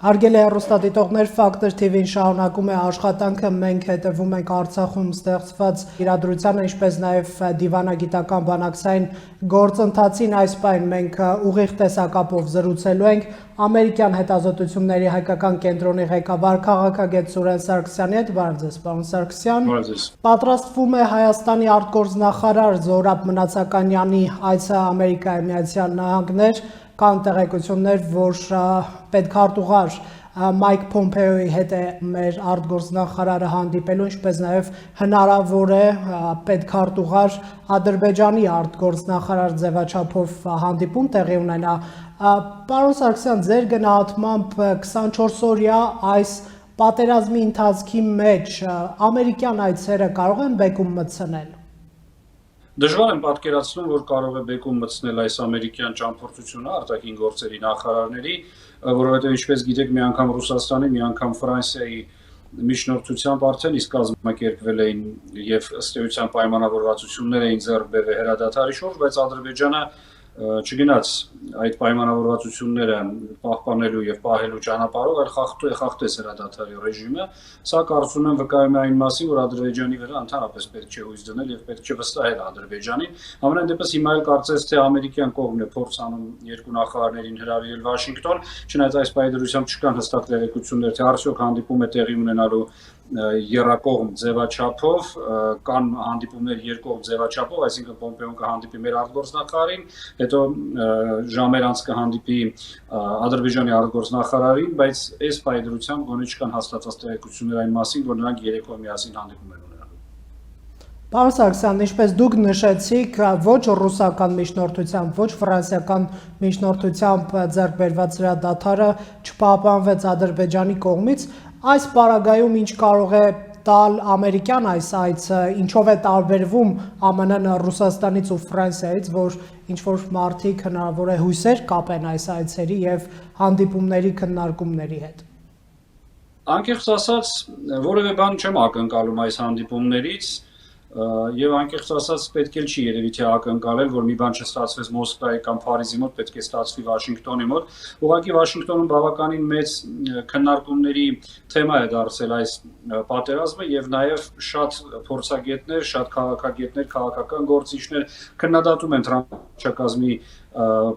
Հարգելի հեռուստադիտողներ, Ֆակտոր TV-ն շարունակում է աշխատանքը, մենք հետևում ենք Արցախում ստեղծված իրադրությանը, ինչպես նաև դիվանագիտական բանակցային գործընթացին այս պայն մենք ուղիղ տեսակապով զրուցելու ենք ամերիկյան հետազոտությունների հայկական կենտրոնի ղեկավար քաղաքագետ Սուրեն Սարգսյանի հետ։ Բարև ձեզ, պարոն Սարգսյան։ Պատրաստվում է Հայաստանի արտգործնախարար Զորաբ Մնացականյանի այցը Ամերիկայի Միացյալ Նահանգներ, կան տեղեկություններ, որ պետքարտուղար Մայք Փոմպեոյի հետ է մեր արտգործնախարարը հանդիպելու, ինչպես նաև հնարավոր է պետքարտուղար Ադրբեջանի արտգործնախարար ձևաչափով հանդիպում տեղի ունենա։ Պարոն Սարգսյան, ձեր գնահատմամբ 24-օրյա այս պատերազմի ընթացքի մեջ ամերիկյան այցերը կարող են բեկում մտցնել։ Դժվար եմ պատկերացնում, որ կարող է բեկում մտցնել այս ամերիկյան ճամփորդությունը արտաքին գործերի նախարարների, որովհետև ինչպես գիտեք, մի անգամ Ռուսաստանի, մի անգամ Ֆրանսիայի միջնորդությամբ արդեն իսկ կազմակերպվել էին եւ ըստ էության պայմանավորվածություններ էին ձեռք բերվել հրադադարի շուրջ, բայց Ադրբեջանը չգնաց այդ պայմանավորվածությունները պահպանելու եւ պահելու ճանապարհով, այլ խախտեց հրադադարի ռեժիմը։ Սա կարծում եմ վկայում է այն մասին, որ Ադրբեջանի վրա ընդհանրապես պետք չէ հույս դնել եւ պետք չէ վստահել Ադրբեջանին։ Համենայն դեպս հիմա էլ կարծես թե ամերիկյան կողմն է փորձ անում երկու նախարարներին հրավիրել Վաշինգտոն, չնայած այս պայմանավորությամբ չկան հստակ տեղեկություններ, թե արդյոք հանդիպում է տեղի ունենալու երակողմ ձևաչափով, կան հանդիպումներ երկկողմ ձևաչափով, այսինքն Պոմպեոն կհանդիպի մեր արտգործնախարարին, հետո ժամեր անց կհանդիպի Ադրբեջանի արտգործնախարարին, բայց այս պայմանությամբ գոնե չկան հաստատված տեղեկություններ այն մասին, որ նրանք երեկո միասին հանդիպում են ունենալու։ Պարոն Սարգսյան, ինչպես դուք նշեցիք, ոչ ռուսական միջնորդությամբ, ոչ ֆրանսիական միջնորդությամբ ձեռք բերված հրադադարը չպահպանվեց Ադրբեջանի կողմից, այս պարագայում ինչ կարող է տալ ամերիկյան այս այցը, ինչով է տարբերվում ԱՄՆ-ն Ռուսաստանից ու Ֆրանսիայից, որ ինչ-որ մարդիկ հնարավոր է հույսեր կապեն այս այցերի եւ հանդիպումների քննարկումների հետ։ Անկեղծ ասած, որևէ բան չեմ ակնկալում այս հանդիպումներից, եւ անկեղծ ասած պետք է չի երևի թե ակնկալել, որ մի բան չստացվեց Մոսկվայի կամ Փարիզի մոտ, պետք է ստացվի Վաշինգտոնի մոտ։ Ուղղակի Վաշինգտոնում բավականին մեծ քննարկումների թեմա է դարձել այս պատերազմը եւ նաեւ շատ փորձագետներ, շատ քաղաքագետներ, քաղաքական գործիչներ քննադատում են Թրամփ-Չակազմի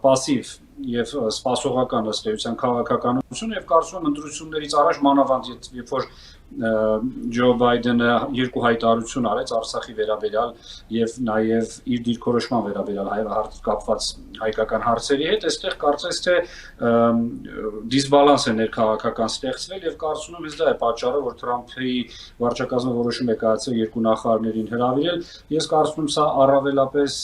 պասիվ եւ սպասողական ըստ էության քաղաքականություն եւ կարծում եմ ընտրություններից առաջ մանավանդ երբ որ Ջո Բայդենը երկու հայտարարություն արեց Արցախի վերաբերյալ եւ նաեւ իր դիրքորոշման վերաբերյալ կապված հայկական հարցերի հետ, այստեղ կարծես թե դիսբալանս է ներքաղաքական ստեղծվել եւ կարծում եմ դա է պատճառը, որ Թրամփի վարչակազմը որոշում է կայացրել երկու նախարարներին հրավիրել։ Ես կարծում եմ սա առավելապես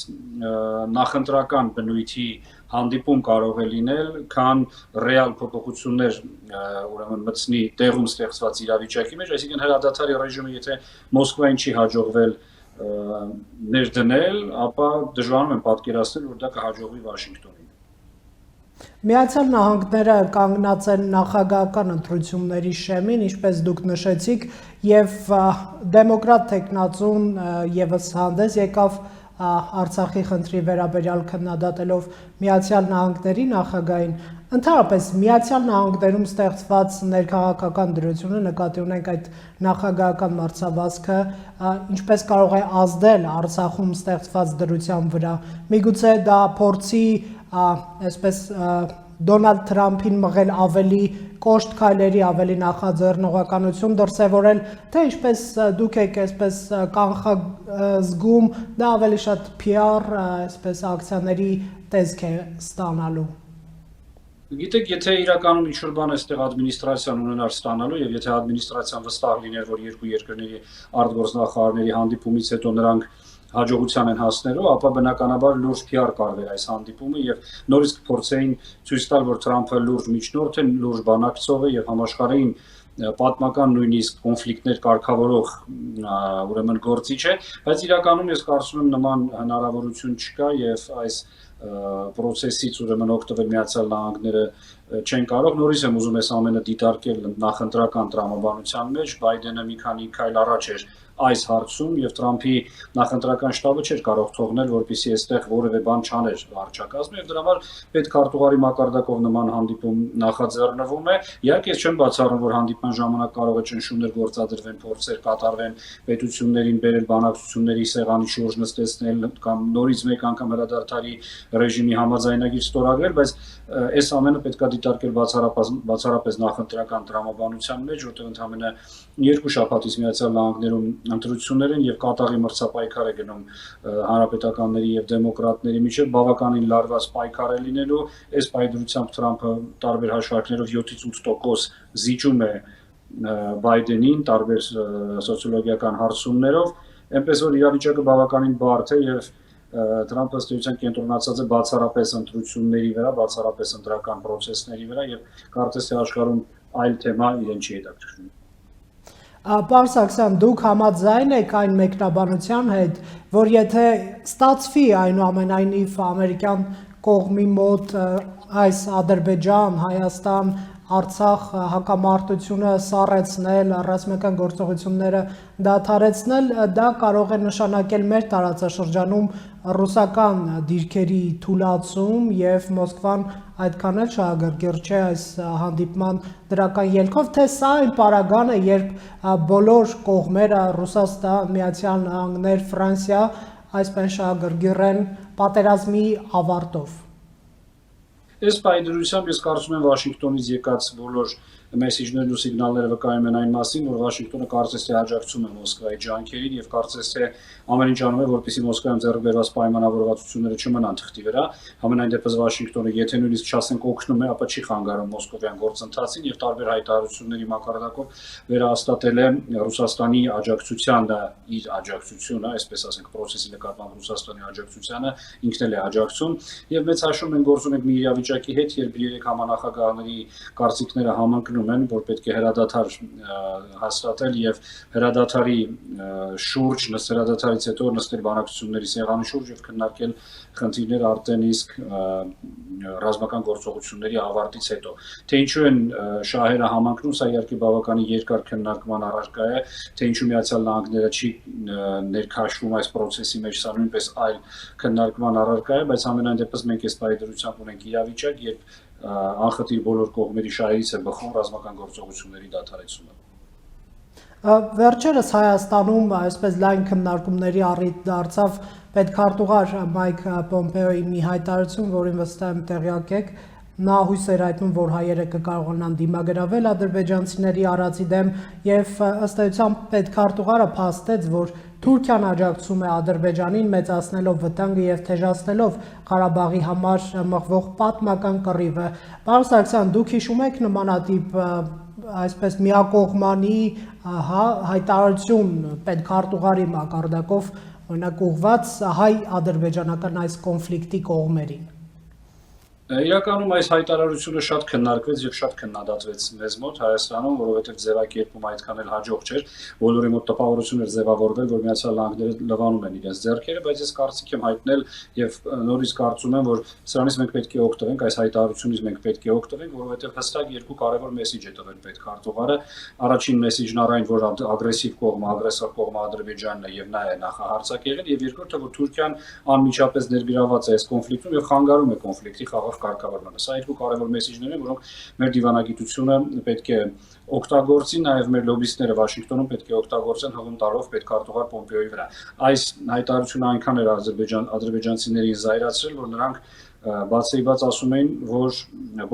նախընտրական բնույթի հանդիպում կարող է լինել, քան ռեալ փոփոխություններ ուրեմն մտցնի տեղում ստեղծված իրավիճակի մեջ, այսինքն հրադադարի ռեժիմը եթե Մոսկվային չի հաջողվել ներդնել, ապա դժվարում եմ պատկերացնել, որ դա կհաջողվի Վաշինգտոնին։ Միացյալ Նահանգները կանգնած են նախագահական ընտրությունների շեմին, ինչպես դուք նշեցիք, եւ դեմոկրատ տեխնացուն եւս հանդես եկավ Արցախի խնդրի վերաբերյալ քննադատելով Միացյալ Նահանգների նախագահին, ընդհանրապես Միացյալ Նահանգներում ստեղծված ներքաղաքական դրությունը, նկատի ունենք այդ նախագահական մրցավազքը, ինչպես կարող է ազդել Արցախում ստեղծված դրության վրա։ Միգուցե դա փորձի, այսպես Դոնալդ Թրամփին մղել ավելի կոշտ քայլերի, ավելի նախաձեռնողականություն դրսևորել, թե ինչպես դուք եք այսպես կանխազգում, դա ավելի շատ PR, այսպես ակցիաների տեսք է ստանալու։ Գիտեք, եթե իրականում ինչ-որ բան այստեղ ադմինիստրացիան ունենար ստանալու եւ եթե ադմինիստրացիան վստահ լիներ, որ երկու երկրների արտգործնախարարների հանդիպումից հետո նրանք հաջողության են հասնելու, ապա բնականաբար լուրջ PR կարվեր այս հանդիպումը եւ նորից կփորձեին ցույց տալ, որ Թրամփը լուրջ միջնորդ է, լուրջ բանակցող է եւ համաշխարհային պատմական նույնիսկ կոնֆլիկտներ կարգավորող ուրեմն գործիչ է, բայց իրականում ես կարծում եմ նման հնարավորություն չկա եւ այս process-ից ուրեմն օգտվել Միացյալ Նահանգները չեն կարող, նորից եմ ուզում այս ամենը դիտարկել նախընտրական տրամաբանության մեջ, Բայդենը մի քանի քայլ առաջ էր այս հարցում եւ Թրամփի նախընտրական շտաբը չէր կարող թողնել, որպեսզի այստեղ որևէ բան չաներ վարչակազմը եւ դրա համար պետքարտուղարի մակարդակով նման հանդիպում նախաձեռնվում է։ Իհարկե ես չեմ բացառում, որ հանդիպման ժամանակ կարող է ճնշումներ գործադրվեն, փորձեր կատարվեն պետություններին բերել բանակցությունների սեղանի շուրջ նստեցնել կամ նորից մեկ անգամ հրադադարի ռեժիմի համաձայնագիր ստորագրել, բայց այս ամենը պետք է դիտարկել բացառապես նախընտրական տրամաբանության մեջ, որտեղ ընդհանրապես երկու շաբաթից Միացյալ Նահանգներում ընտրություններ են եւ կատաղի մրցապայքար է գնում հանրապետականների եւ դեմոկրատների միջեւ, բավականին լարված պայքար է լինելու։ Այս պայքարությամբ Թրամփը տարբեր հաշվարկներով 7-ից 8% զիջում է Բայդենին տարբեր սոցիոլոգիական հարցումներով, այնպես որ իրավիճակը բավականին բարդ է եւ Թրամփը ըստ էության կենտրոնացած է բացառապես ընտրությունների վրա, բացառապես ընտրական process-ների վրա եւ կարծես թե աշխարհում այլ թեմա իրեն չի հետաքրքրում։ Պարոն Սարգսյան, դուք համաձայն եք այն մեկնաբանության հետ, որ եթե ստացվի այնուամենայնիվ ամերիկյան կողմի մոտ այս Ադրբեջան, Հայաստան, Արցախ հակամարտությունը սառեցնել, ռազմական գործողությունները դադարեցնել, դա կարող է նշանակել մեր տարածաշրջանում ռուսական դիրքերի թուլացում եւ Մոսկվան այդքան էլ շահագրգիռ չէ այս հանդիպման դրական ելքով, թե սա այն պարագան է, երբ բոլոր կողմերը Ռուսաստան, Միացյալ Նահանգներ, Ֆրանսիա այսպես շահագրգիռ են պատերազմի ավարտով։ Այս պայմանությամբ ես կարծում եմ Վաշինգտոնից եկած բոլոր մեսիջներն ու սիգնալները վկայում են այն մասին, որ Վաշինգտոնը կարծես թե աջակցում է Մոսկվայի ջանքերին եւ կարծես թե ամեն ինչ անում է, որպեսզի Մոսկվայում ձեռք բերված պայմանավորվածությունները չմնան թղթի վրա։ Համենայն դեպս Վաշինգտոնը եթե նույնիսկ չասենք օգնում է, ապա չի խանգարում մոսկովյան գործընթացին եւ տարբեր հայտարարությունների մակարդակով վերահաստատել է Ռուսաստանի աջակցությանը, իր աջակցությունը, այսպես ասենք, process-ի նկատմամբ Ռուսաստանի աջակցությանը ինքն էլ է աջակցում եւ մեծ հաշվում են գործում ենք մի իրավիճակի հետ, երբ երեք համանախագահների կարծիքները համընկնում են, որ պետք է հրադադար հաստատել եւ հրադադարի շուրջ հրադադարից հետո նստել բանակցությունների սեղանի շուրջ եւ քննարկել խնդիրները արդեն իսկ ռազմական գործողությունների ավարտից հետո։ Թե ինչու են շահերը համընկնում, սա իհարկե բավականին երկար քննարկման առարկա է, թե ինչու Միացյալ Նահանգները չի ներքաշվում այս process-ի մեջ, սա նույնպես այլ քննարկման առարկա է, բայց ամենայն դեպս մենք այս պայմանությամբ ունենք իրավիճակ, երբ անխտիր բոլոր կողմերի շահերից է բխում ռազմական գործողությունների դադարեցումը։ Վերջերս Հայաստանում այսպես լայն քննարկումների առիթ դարձավ պետքարտուղար Մայք Պոմպեոյի մի հայտարարություն, որին վստահ եմ տեղյակ եք, նա հույս էր հայտնում, որ հայերը կկարողանան դիմագրավել ադրբեջանցիների արածի դեմ եւ ըստ էության պետքարտուղարը փաստեց, որ Թուրքիան աջակցում է Ադրբեջանին մեծացնելով վտանգը եւ թեժացնելով Ղարաբաղի համար մղվող պատմական կռիվը։ Պարոն Սարգսյան, դուք հիշում եք նմանատիպ այսպես միակողմանի հայտարարություն պետքարտուղարի մակարդակով օրինակ ուղված հայ-ադրբեջանական այս կոնֆլիկտի կողմերին։ Իրականում այս հայտարարությունը շատ քննարկվեց եւ շատ քննադատվեց մեզ մոտ Հայաստանում, որովհետեւ ձևակերպումը այդքան էլ հաջող չէր, բոլորի մոտ տպավորություն էր ձևավորվել, որ Միացյալ Նահանգները լվանում են իրենց ձեռքերը, բայց ես կարծիք եմ հայտնել եւ նորից կարծում եմ, որ սրանից մենք պետք է օգտվենք, այս հայտարարությունից մենք պետք է օգտվենք, որովհետեւ հստակ երկու կարևոր մեսիջ է տվել պետքարտուղարը։ Առաջին մեսիջն այն, որ ագրեսիվ կողմը, ագրեսոր կողմը Ադրբեջանն է եւ նա է նախահարցակ եղել, եւ երկրորդը, որ Թուրքիան անմիջապես ներգրաված է այս կոնֆլիկտում եւ խանգարում է կոնֆլիկտի խաղաղ կարգավորմանը։ Սա երկու կարևոր մեսիջներ են, որոնք մեր դիվանագիտությունը պետք է օգտագործի, նաև մեր լոբիստները Վաշինգտոնում պետք է օգտագործեն հղում տալով պետքարտուղար Պոմպեոյի վրա։ Այս հայտարարությունը այնքան էր ադրբեջանցիներին զայրացրել, որ նրանք բացեիբաց ասում էին, որ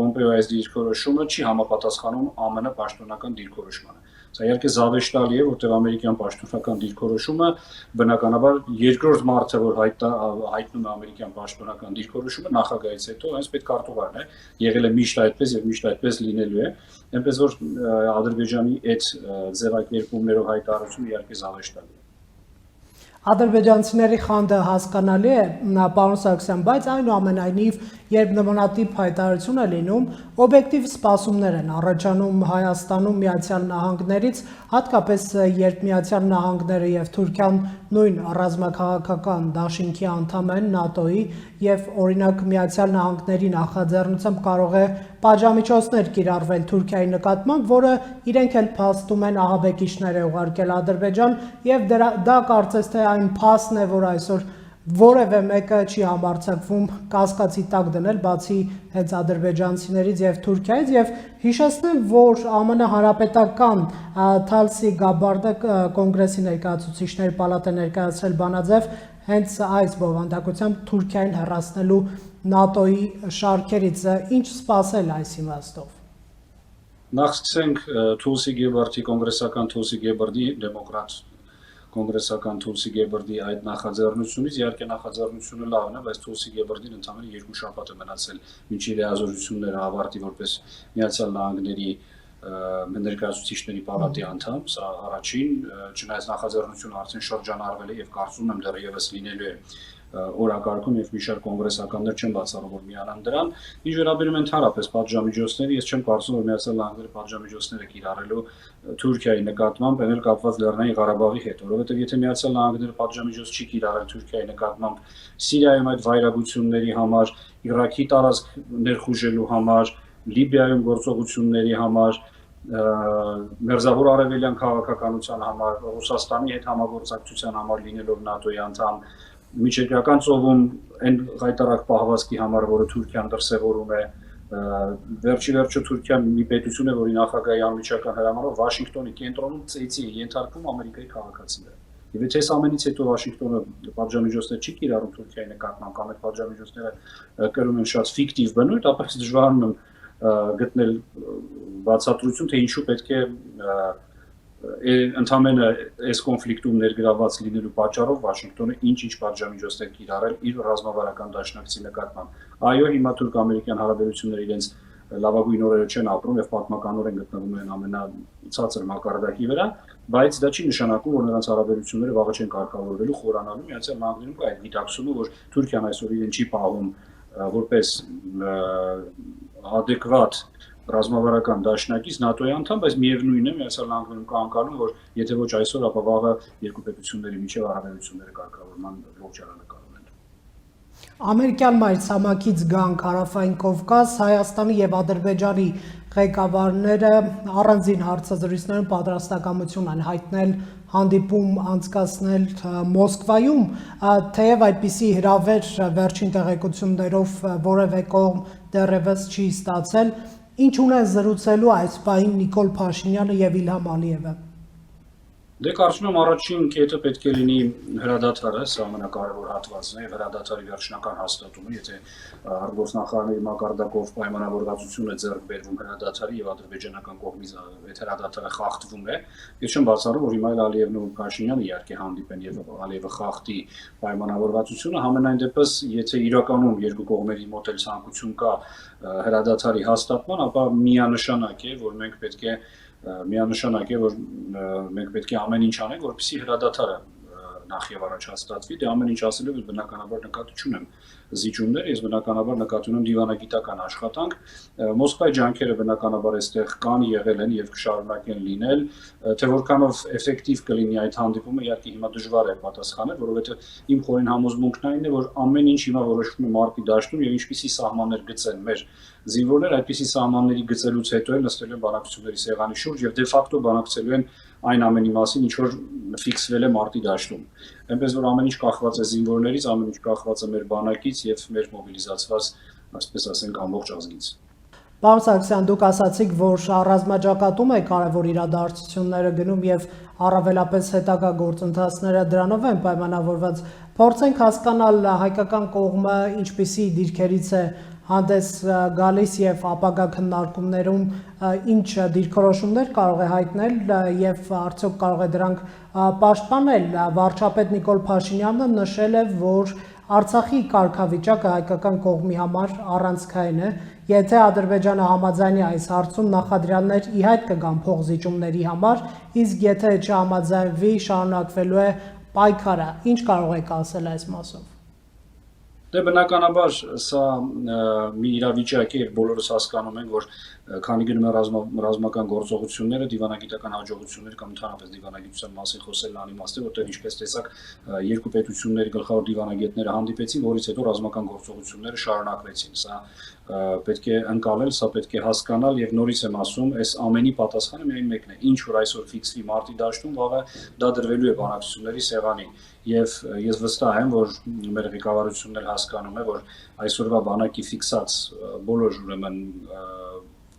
Պոմպեոյի այս դիրքորոշումը չի համապատասխանում ԱՄՆ պաշտոնական դիրքորոշմանը։ Սա իհարկե զավեշտալի է, որտեղ ամերիկյան պաշտոնական դիրքորոշումը բնականաբար երկրորդ մարդը, որ հայտնում է ամերիկյան պաշտոնական դիրքորոշումը նախագահից հետո, հենց պետքարտուղարն է, եղել է միշտ այդպես եւ միշտ այդպես լինելու է, այնպես որ Ադրբեջանի այդ ձևակերպումներով հայտարարությունը իհարկե զավեշտալի է։ Ադրբեջանցիների խանդը հասկանալի է, պարոն Սարգսյան, բայց այնուամենայնիվ, երբ նմանատիպ հայտարարություն է լինում, օբյեկտիվ սպասումներ են առաջանում Հայաստանում Միացյալ Նահանգներից, հատկապես երբ Միացյալ Նահանգները եւ Թուրքիան նույն ռազմաքաղաքական դաշինքի անդամ են ՆԱՏՕ-ի եւ օրինակ Միացյալ Նահանգների նախաձեռնությամբ կարող է պատժամիջոցներ կիրառվել Թուրքիայի նկատմամբ, որը իրենք էլ փաստում են ահաբեկիչներ է ուղարկել Ադրբեջան եւ դա կարծես թե այն փաստն է, որ այսօր որևէ մեկը չի համարձակվում կասկածի տակ դնել բացի հենց ադրբեջանցիներից եւ Թուրքիայից եւ հիշեցնեմ, որ ԱՄՆ հանրապետական Թալսի Գաբարդը կոնգրեսի ներկայացուցիչների պալատը ներկայացրել բանաձև հենց այս բովանդակությամբ Թուրքիային հեռացնելու ՆԱՏՕ-ի շարքերից ինչ սպասել այս իմաստով։ Նախ սկսենք Թուլսի Գեբարդի կոնգրեսական Թուլսի Գեբարդի դեմոկրատ կոնգրեսական Թուլսի Գեբարդի այդ նախաձեռնությունից, իհարկե նախաձեռնությունը լավն է, բայց Թուլսի Գեբարդին ընդամենը 2 շաբաթ է մնացել մինչև լիազորությունները ավարտի որպես Միացյալ Նահանգների ներկայացուցիչների պալատի անդամ, սա առաջին, չնայած նախաձեռնությունը արդեն շրջանառվել է եւ կարծում եմ դեռևս լինելու է օրակարգում եւ մի շարք կոնգրեսականներ չեն բացառում որ միանան դրան։ Ինչ վերաբերում է ընդհանրապես պատժամիջոցների, ես չեմ կարծում որ Միացյալ Նահանգները պատժամիջոցները կիրառելու Թուրքիայի նկատմամբ, այլ կապված Լեռնային Ղարաբաղի հետ, որովհետեւ եթե Միացյալ Նահանգները պատժամիջոց չի կիրառել Թուրքիայի նկատմամբ Սիրիայում այդ վայրագությունների համար, Իրաքի տարածք ներխուժելու համար, Լիբիայում գործողությունների համար, Մերձավոր Արևելյան քաղաքականության համար, Ռուսաստանի հետ համագործակցության համար լինելով ՆԱՏՕ-ի անդամ, Միջերկրական ծովում այն հայտարարակ պահվածքի համար, որը Թուրքիան դրսևորում է, վերջիվերջո Թուրքիան մի պետություն է, որի նախագահի անմիջական հրամանով Վաշինգտոնի կենտրոնում ծեծի է ենթարկվում Ամերիկայի քաղաքացիները։ Եվ եթե այս ամենից հետո Վաշինգտոնը պատժամիջոցներ չի կիրառում Թուրքիայի նկատմամբ, կամ այդ պատժամիջոցները կրում են շատ ֆիկտիվ բնույթ, ապա դժվարանում եմ գտնել բացատրություն, թե ինչու պետք է ընդամենը այս կոնֆլիկտում ներգրավված լինելու պատճառով Վաշինգտոնը ինչ-ինչ պատժամիջոցներ կիրառել իր ռազմավարական դաշնակցի նկատմամբ։ Այո, հիմա թուրք-ամերիկյան հարաբերությունները իրենց լավագույն օրերը չեն ապրում եւ պատմականորեն գտնվում են ամենացածր մակարդակի վրա, բայց դա չի նշանակում, որ նրանց հարաբերությունները վաղը չեն կարգավորվելու, խորանալու։ Միացյալ Նահանգներում կա այդ գիտակցումը, որ Թուրքիան այսօր իրեն չի պահում որպես adekvat ռազմավարական դաշնակից ՆԱՏՕ-ի անդամ, բայց միևնույն է Միացյալ Նահանգներում կա անկալում, որ եթե ոչ այսօր, ապա վաղը երկու պետությունների միջև հարաբերությունները կարգավորման լոճարանը կարող են։ Ամերիկյան մայրցամաքից գանք Հարավային Կովկաս, Հայաստանի եւ Ադրբեջանի ղեկավարները առանձին հարցազրույցներում պատրաստակամություն են հայտնել հանդիպում անցկացնել Մոսկվայում, թեև այդպիսի հրավեր վերջին տեղեկություններով որևէ կողմ դեռևս չի ստացել, ինչ ունեն զրուցելու այս պահին Նիկոլ Փաշինյանը եւ Իլհամ Ալիևը։ Դե կարծում եմ առաջին կետը պետք է լինի հրադադարը, սա ամենակարևոր հատվածն է, եւ հրադադարի վերջնական հաստատումը, եթե արտգործնախարարների մակարդակով պայմանավորվածություն է ձեռք բերվում հրադադարի եւ ադրբեջանական կողմից այդ հրադադարը խախտվում է, ես չեմ բացառում, որ հիմա Ալիևն ու Փաշինյանը իհարկե հանդիպեն եւ Ալիևը խախտի պայմանավորվածությունը, համենայն դեպս, եթե իրականում երկու կողմերի մոտ էլ ցանկություն կա հրադադարի հաստատման, ապա միանշանակ է, որ մենք պետք է ամեն ինչ անենք, որպեսզի հրադադարը նախ եւ առաջ հաստատվի, դե ամեն ինչ ասելով ես բնականաբար նկատի չունեմ զիջումներ, ես բնականաբար նկատի ունեմ դիվանագիտական աշխատանք, Մոսկվայի ջանքերը բնականաբար այստեղ կան, եղել են եւ կշարունակեն լինել, թե որքանով էֆեկտիվ կլինի այդ հանդիպումը, իհարկե հիմա դժվար է պատասխանել, որովհետեւ իմ խորին համոզմունքն այն է, որ ամեն ինչ հիմա որոշվում է մարտի դաշտում եւ ինչպիսի սահմաններ գծեն մեր զինվորներ, այդպիսի սահմանների գծելուց հետո էլ նստելու են բանակցությունների սեղանի շուրջ եւ դե ֆակտո բանակցելու են այն ամենի մասին, ինչ որ ֆիքսվել է մարտի դաշտում։ Այնպես որ ամեն ինչ կախված է զինվորներից, ամեն ինչ կախված է մեր բանակից եւ մեր մոբիլիզացված, այսպես ասենք, ամբողջ ազգից։ Պարոն Սարգսյան, դուք ասացիք, որ ռազմաճակատում է կարևոր իրադարձությունները գնում եւ առավելապես հետագա գործընթացները դրանով են պայմանավորված։ Փորձենք հասկանալ հայկական կողմը ինչպիսի դիրքերից է հանդես գալիս եւ ապագա քննարկումներում ինչ դիրքորոշումներ կարող է հայտնել եւ արդյոք կարող է դրանք պաշտպանել։ Վարչապետ Նիկոլ Փաշինյանը նշել է, որ Արցախի կարգավիճակը հայկական կողմի համար առանցքային է, եթե Ադրբեջանը համաձայնի այս հարցում նախադրյալներ ի հայտ կգան փոխզիջումների համար, իսկ եթե չհամաձայնվի շարունակվելու է պայքարը։ Ինչ կարող եք ասել այս մասով։ Դե բնականաբար սա մի իրավիճակ է, երբ բոլորս հասկանում ենք, որ քանի գնում են ռազմական գործողությունները, դիվանագիտական հաջողություններ կամ ընդհանրապես դիվանագիտության մասին խոսելն անիմաստ է, որտեղ ինչպես տեսակ երկու պետությունների գլխավոր դիվանագետները հանդիպեցին, որից հետո ռազմական գործողությունները շարունակվեցին։ Սա պետք է ընկալել, սա պետք է հասկանալ եւ նորից եմ ասում, այս ամենի պատասխանը միայն մեկն է։ Ինչ որ այսօր ֆիքսվի մարտի դաշտում, վաղը դա դրվելու է բանակցությունների սեղանին։ Եվ ես վստահ եմ, որ մեր ղեկավարությունն էլ հասկանում է, որ այսօրվա բանակի ֆիքսած բոլոր ուրեմն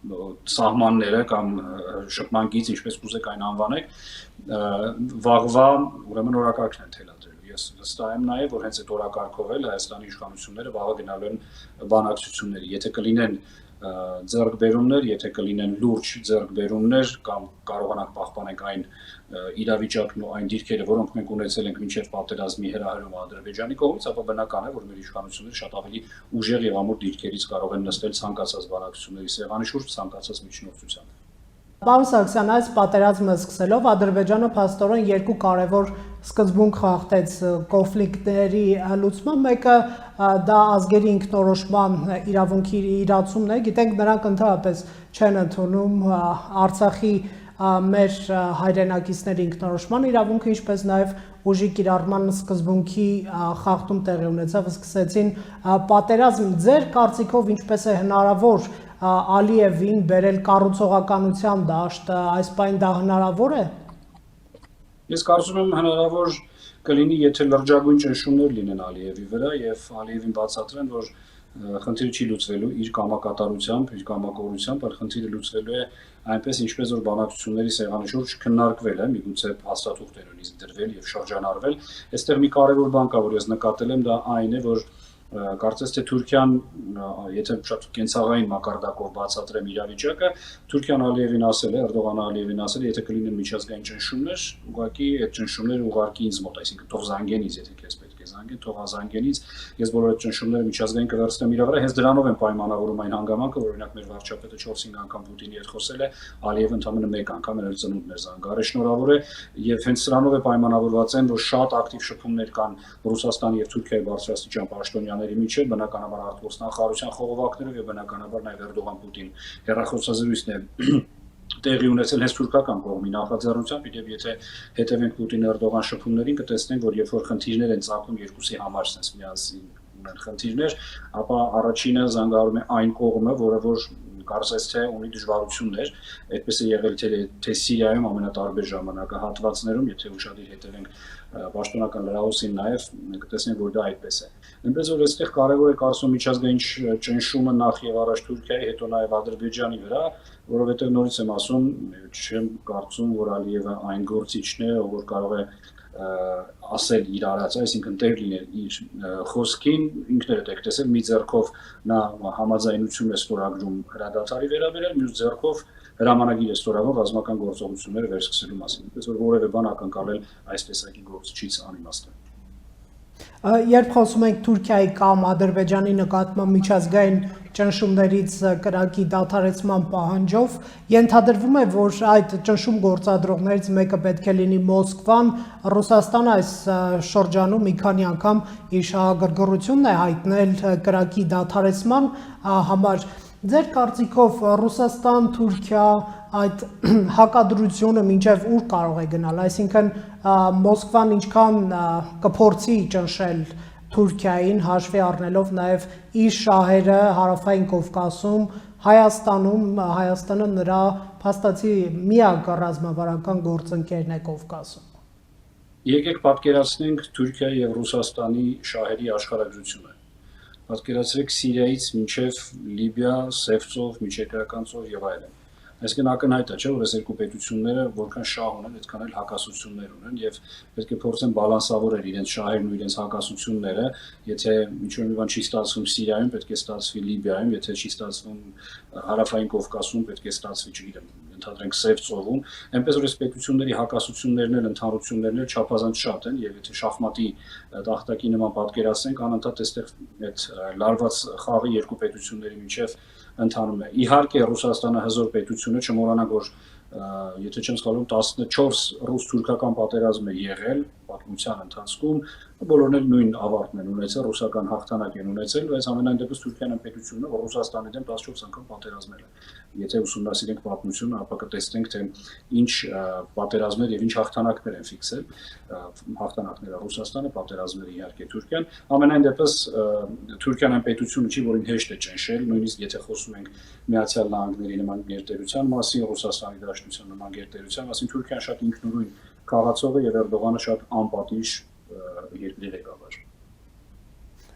սահմանները կամ շփման գիծ, ինչպես կուզեք այն անվանեք, վաղվա ուրեմն օրակարգն են թելադրելու։ Ես վստահ եմ նաև, որ հենց այդ օրակարգով էլ Հայաստանի իշխանությունները վաղը գնալու են բանակցությունների, եթե կլինեն ձեռքբերումներ, եթե կլինեն լուրջ ձեռքբերումներ կամ կարողանանք պահպանենք այն իրավիճակն ու այն դիրքերը, որոնք մենք ունեցել ենք մինչև պատերազմի հրահրումը Ադրբեջանի կողմից, ապա բնական է, որ մեր իշխանությունները շատ ավելի ուժեղ եւ ամուր դիրքերից կարող են նստել ցանկացած բանակցությունների սեղանի շուրջ, ցանկացած միջնորդությամբ։ Պարոն Սարգսյան, այս պատերազմը սկսելով Ադրբեջանը փաստորեն երկու կարևոր սկզբունք խախտեց կոնֆլիկտների լուծման, մեկը դա ազգերի ինքնորոշման իրավունքի իրացումն է, գիտենք նրանք ընդհանրապես չեն ընդունում Արցախի մեր հայրենակիցների ինքնորոշման իրավունքը, ինչպես նաև ուժի կիրառման սկզբունքի խախտում տեղի ունեցավ, սկսեցին պատերազմ։ Ձեր կարծիքով ինչպես է հնարավոր Ալիևին բերել կառուցողականության դաշտ, այս պայն դա հնարավոր է։ Ես կարծում եմ հնարավոր կլինի, եթե լրջագույն ճնշումներ լինեն Ալիևի վրա եւ Ալիևին բացատրեն, որ խնդիրը չի լուծվելու իր կամակատարությամբ, իր կամակորությամբ, այլ խնդիրը լուծվելու է այնպես, ինչպես որ բանակցությունների սեղանի շուրջ քննարկվել է, միգուցե հաստատուղթեր նույնիսկ դրվել եւ շրջանառվել։ Այստեղ մի կարևոր բան կա, որ ես նկատել եմ, դա այն է, որ կարծես թե Թուրքիան, եթե շատ կենցաղային մակարդակով բացատրեմ իրավիճակը, Թուրքիան Ալիևին ասել է, Էրդողանը Ալիևին ասել է, եթե կլինեն միջազգային ճնշումներ, ուղղակի այդ ճնշումները ուղարկի ինձ մոտ, այսինքն թող զանգեն ինձ, եթե քեզ պետք է զանգեն, թող զանգեն ինձ, ես բոլոր այդ ճնշումները միջազգային կվերցնեմ իր վրա, հենց դրանով են պայմանավորում այն հանգամանքը, որ օրինակ մեր վարչապետը 4-5 անգամ Պուտինի հետ խոսել է, Ալիևը ընդամենը 1 անգամ էր ծնունդներ զանգարը շնորհավոր է, եւ հենց սրանով է պայմանավորված են, որ շատ ակտիվ շփումներ կան Ռուսաստանի եւ Թուրքիայի բարձրաստիճան պաշտոնյաների միջև, բնականաբար արտգործնախարարության խողովակներով եւ բնականաբար նաեւ Էրդողան-Պուտին հեռախոսազրույցն է տեղի ունեցել հենց թուրքական կողմի նախաձեռնությամբ, իդեպ եթե հետևենք Պուտին-Էրդողան շփումներին, կտեսնենք, որ երբ որ խնդիրներ են ծագում երկուսի համար, sense միասին ունեն խնդիրներ, ապա առաջինը զանգահարում է այն կողմը, որը որ կարծես թե ունի դժվարություններ, այդպես է եղել թե Սիրիայում ամենատարբեր ժամանակահատվածներում, եթե ուշադիր հետևենք պաշտոնական լրահոսին նաև կտեսնենք, որ դա այդպես է։ Այնպես որ այստեղ կարևոր է կարծում միջազգային ճնշումը նախ եւ առաջ Թուրքիայի, հետո նաև Ադրբեջանի վրա, որովհետեւ նորից եմ ասում, չեմ կարծում, որ Ալիևը այն գործիչն է, որ կարող է ասել իր արած, այսինքն տեր լինել իր խոսքին, ինքներդ եք տեսել, մի ձեռքով նա համաձայնություն է ստորագրում հրադադարի վերաբերյալ, մյուս ձեռքով հրամանագիր է ստորագրում ռազմական գործողությունները վերսկսելու մասին։ Այսպես որ որևէ բան ակնկալել այս տեսակի գործիչից անիմաստ է։ Երբ խոսում ենք Թուրքիայի կամ Ադրբեջանի նկատմամբ միջազգային ճնշումներից կրակի դադարեցման պահանջով, ենթադրվում է, որ այդ ճնշում գործադրողներից մեկը պետք է լինի Մոսկվան, Ռուսաստանը այս շրջանում մի քանի անգամ իր շահագրգռությունն է հայտնել կրակի դադարեցման համար։ Ձեր կարծիքով Ռուսաստան, Թուրքիա այդ հակադրությունը մինչև ուր կարող է գնալ, այսինքն Մոսկվան ինչքան կփորձի ճնշել Թուրքիային, հաշվի առնելով նաև իր շահերը Հարավային Կովկասում, Հայաստանը նրա փաստացի միակ ռազմավարական գործընկերն է Կովկասում։ Եկեք պատկերացնենք Թուրքիայի եւ Ռուսաստանի շահերի աշխարհագրությունը։ Պատկերացրեք Սիրիայից մինչև Լիբիա, Սևծով, Միջերկրական ծով եւ այլն։ Այսինքն ակնհայտ է, չէ՞, որ այս երկու պետությունները որքան շահ ունեն, այդքան էլ հակասություններ ունեն եւ պետք է փորձեն բալանսավորել իրենց շահերն ու իրենց հակասությունները, եթե ինչ-որ մի բան չի ստացվում Սիրիայում, պետք է ստացվի Լիբիայում, եթե չի ստացվում Հարավային Կովկասում, պետք է ստացվի, չգիտեմ, ընդհանրենք Սևծովում, այնպես որ այս պետությունների հակասություններն էլ ընդհանրություններն էլ չափազանց շատ են եւ եթե շախմատի տախտակի նման պատկերացնենք, անընդհատ այստեղ այդ լարված խաղի երկու պետությունների միջև ընթանում է։ Իհարկե Ռուսաստանը հզոր պետություն է, չմոռանանք, որ եթե չեմ սխալվում 14 ռուս-թուրքական պատերազմ է եղել, պատմության ընթացքում բոլորն էլ նույն ավարտն են ունեցել, ռուսական հաղթանակ են ունեցել, բայց ամենայն դեպս Թուրքիան այն պետությունն է, որ Ռուսաստանի դեմ 14 անգամ պատերազմել է։ Եթե ուսումնասիրենք պատմությունը, ապա կտեսնենք, թե ինչ պատերազմներ եւ ինչ հաղթանակներ են ֆիքսել, հաղթանակները Ռուսաստանը, պատերազմները իհարկե Թուրքիան։ Ամենայն դեպս Թուրքիան այն պետությունը չի, որին հեշտ է ճնշել, նույնիսկ եթե խոսում ենք Միացյալ Նահանգների նման գերտերության մասին, Ռուսաստանի Դաշնության նման գերտերության մասին, Թուրքիան շատ ինքնուրույն քաղաքացող է եւ Էրդողանը շատ անպատիժ երկրի ղեկավար։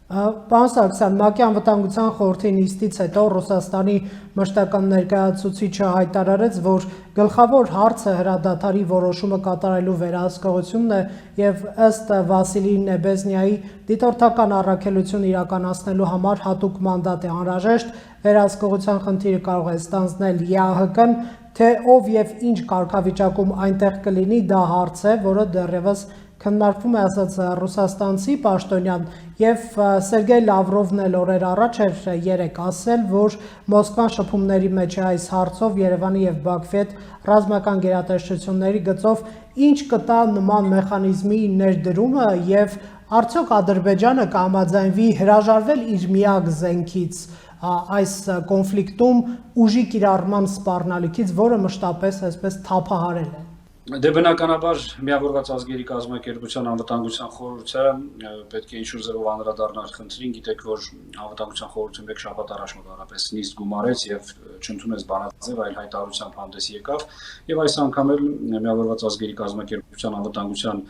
Պարոն Սարգսյան, ՄԱԿ-ի անվտանգության խորհրդի նիստից հետո Ռուսաստանի մշտական ներկայացուցիչը հայտարարեց, որ գլխավոր հարցը հրադադարի որոշումը կատարելու վերահսկողությունն է եւ ըստ Վասիլի Նեբեզնիայի դիտորդական առաքելություն իրականացնելու համար հատուկ մանդատ է անհրաժեշտ, վերահսկողության խնդիրը կարող է ստանձնել ԵԱՀԿ-ն, թե ով եւ ինչ կարգավիճակում այնտեղ կլինի, դա հարց է, որը դեռևս քննարկվում է, ասաց ռուսաստանցի պաշտոնյան, եւ Սերգեյ Լավրովն էլ օրեր առաջ էր երեկ ասել, որ Մոսկվան շփումների մեջ է այս հարցով Երևանի եւ Բաքվի հետ ռազմական գերատեսչությունների գծով ինչ կտա նման մեխանիզմի ներդրումը եւ արդյոք Ադրբեջանը կհամաձայնվի հրաժարվել իր միակ զենքից այս կոնֆլիկտում ուժի կիրառման սպառնալիքից, որը մշտապես այսպես թափահարել է։ Դե բնականաբար միավորված ազգերի կազմակերպության անվտանգության խորհուրդը պետք է ինչ-որ ձևով անդրադառնալ խնդրին, գիտեք, որ անվտանգության խորհուրդը մեկ շաբաթ առաջ մոտավորապես նիստ գումարեց եւ չընդունեց բանաձև, այլ հայտարարությամբ հանդես եկավ եւ այս անգամ էլ միավորված ազգերի կազմակերպության անվտանգության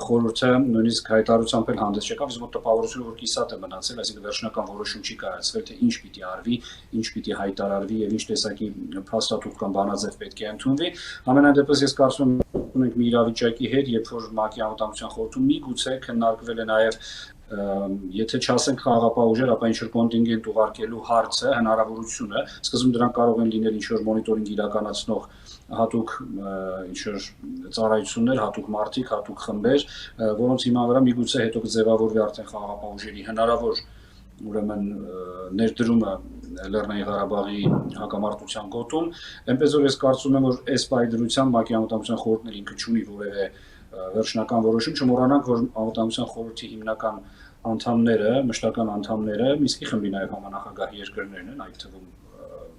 խորհուրդը նույնիսկ հայտարարությամբ էլ հանդես եկավ, իսկ տպավորությունը որ կիսատ է մնացել, այսինքն վերջնական որոշում չի կայացվել, թե ինչ պիտի արվի, ինչ պիտի հայտարարվի եւ ինչ տեսակի փաստաթուղթ կամ բանաձև պետք է ընդունվի։ Ամենայն դեպս ես կարծում ունենք մի իրավիճակի հետ, երբ որ ՄԱԿ-ի անվտանգության խորհրդում միգուցե քննարկվել է նաև եթե չասենք խաղաղապահ ուժեր, ապա ինչ-որ կոնտինգենտ ուղարկելու հարցը, հնարավորությունը, սկզբում դրանք կարող են լինել ինչ-որ մոնիտորինգ իրականացնող հատուկ ինչ-որ ծառայություններ, հատուկ մարդիկ, հատուկ խմբեր, որոնց հիման վրա միգուցե հետո կձևավորվի արդեն խաղաղապահ ուժերի հնարավոր ուրեմն ներդրումը Լեռնային Ղարաբաղի հակամարտության գոտում, այնպես որ ես կարծում եմ, որ այս պայդրությամբ ՄԱԿ-ի անվտանգության խորհուրդն ինքը չունի որևէ վերջնական որոշում, չմոռանանք, որ անվտանգության խորհրդի հիմնական անդամները, մշտական անդամները Մինսկի խմբի նաև համանախագահ երկրներն են, այդ թվում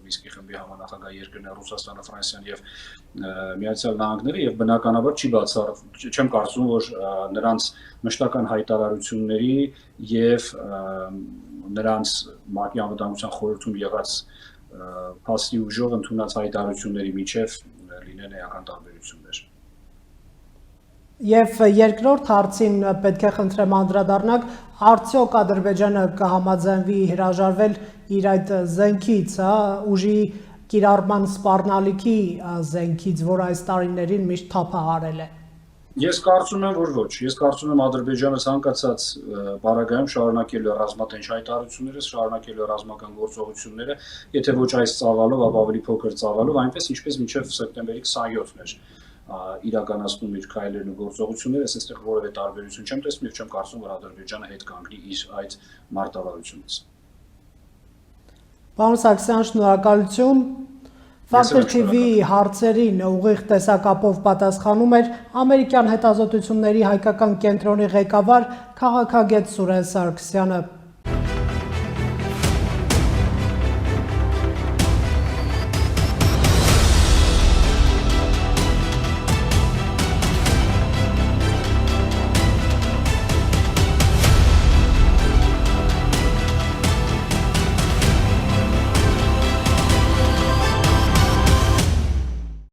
Մինսկի խմբի համանախագահ երկրները Ռուսաստանը, Ֆրանսիան եւ Միացյալ Նահանգները եւ բնականաբար չեմ կարծում, որ նրանց մշտական հայտարարությունների եւ նրանց ՄԱԿ-ի անվտանգության խորհրդում եղած փաստի ուժով ընդունած հայտարարությունների միջև լինեն էական տարբերություններ։ Եվ երկրորդ հարցին պետք է խնդրեմ անդրադառնանք, արդյոք Ադրբեջանը կհամաձայնվի հրաժարվել իր այդ զենքից, ուժի կիրառման սպառնալիքի զենքից, որ այս տարիներին միշտ թափահարել է։ Ես կարծում եմ, որ ոչ։ Ես կարծում եմ Ադրբեջանը ցանկացած բaragայում շարունակելու է ռազմատենչ հայտարարությունները, շարունակելու է ռազմական գործողությունները, եթե ոչ այս ծավալով, ապա ավելի փոքր ծավալով, այնպես ինչպես մինչև սեպտեմբերի 27-ն էր իրականացնում իր քայլերն ու գործողությունները, ես այստեղ որևէ տարբերություն չեմ տեսնում եւ չեմ կարծում, որ Ադրբեջանը հետ կանգնի իր այդ մարտավարությունից։ Պարոն Սարգսյան, շնորհակալություն։ Factor TV հարցերին ուղիղ տեսակապով պատասխանում էր ամերիկյան հետազոտությունների հայկական կենտրոնի ղեկավար քաղաքագետ Սուրեն Սարգսյանը։